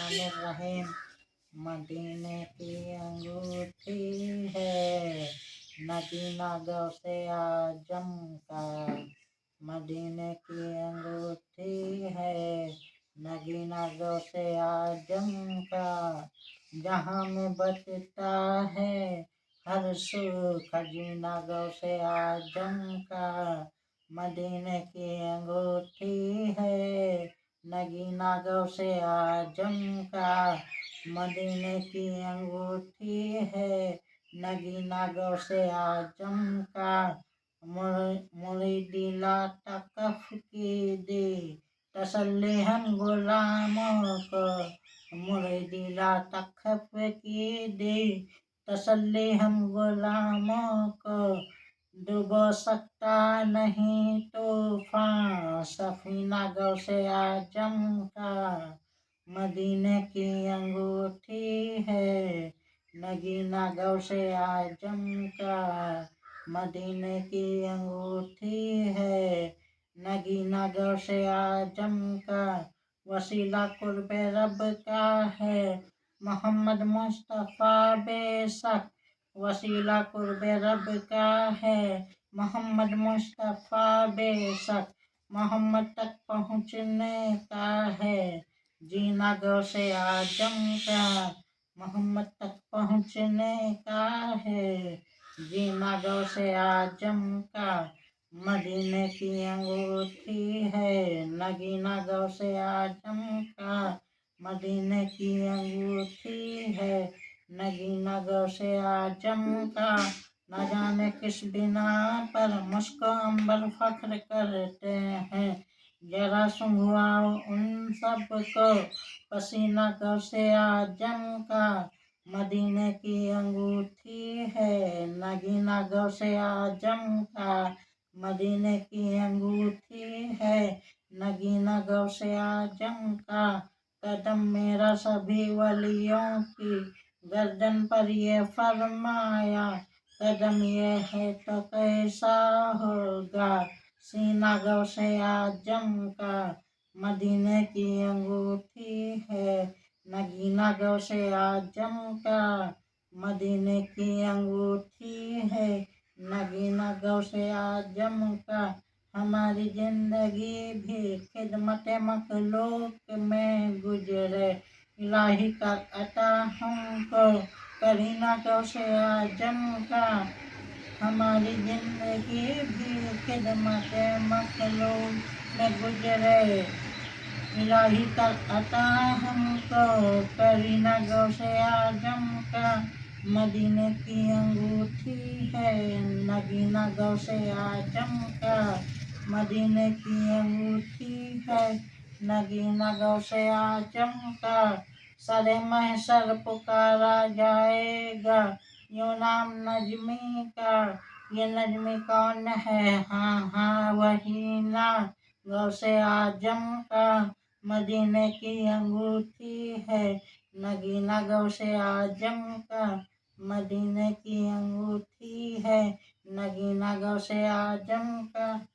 बिस्मिल्लाहिर्रहमानिर्रहीम। मदीने की अंगूठी है, नगीना गौसे आजम का। मदीने की अंगूठी है, नगीना गौसे आजम का। जहाँ में बचता है हर सू खजीना गौसे आजम का। मदीने की अंगूठी है, नगीना गौसे आजम का। मदीने की अंगूठी है, नगीना गौसे आजम का। मुरीदी ला तकफ की दी तसल्ली हम गुलामों को। मुरीदी ला तकफ की दी तसल्ली हम गुलामों को। डुबो सकता नहीं तूफान सफीना गौसे आजम का। मदीने की अंगूठी है, नगीना गौसे आजम का। मदीने की अंगूठी है, नगीना गौसे आजम का। वसीला कुर्बे रब का है, मोहम्मद मुस्तफ़ा बेशक। वसीला कुर्बे रब का है, मोहम्मद मुस्तफ़ा बेशक। मोहम्मद तक पहुँचने का है, जीना गौसे आजम का। मोहम्मद तक पहुँचने का है, जीना गौसे आजम का। मदीने की अंगूठी है, नगीना गौसे आजम का। मदीने की अंगूठी है, नगीना गौसे आजम का। न जाने किस बिना पर मुस्को अंबर फख्र करते हैं। जरा सुंघवाओ उन सब को पसीना गौसे आजम का। मदीने की अंगूठी है, नगीना गौसे आजम का। मदीने की अंगूठी है, नगीना गौसे आजम का। कदम मेरा सभी वलियों की गर्दन पर ये फरमाया। कदम ये है तो कैसा होगा, सीना गौसे आजम का। मदीने की अंगूठी है, नगीना गौसे आजम का। मदीने की अंगूठी है, नगीना गौसे आजम का। हमारी जिंदगी भी खिदमत मखलूक में गुजरे, इलाही का अता हमको करीना गौसे आजम का। हमारी जिंदगी भी खिदमत मखलूक में गुजरे, इलाही का अता हमको करीना गौसे आजम का। मदीने की अंगूठी है, नगीना गौसे आजम का। मदीने की अंगूठी है, नगीना गौसे आजम का। सरे महशर पुकारा जाएगा यूं नाम नजमी का। ये नजमी कौन है, हाँ हाँ वही ना गौसे आजम का। मदीने की अंगूठी है, नगीना गौसे आजम का। मदीने की अंगूठी है, नगीना गौसे आजम का।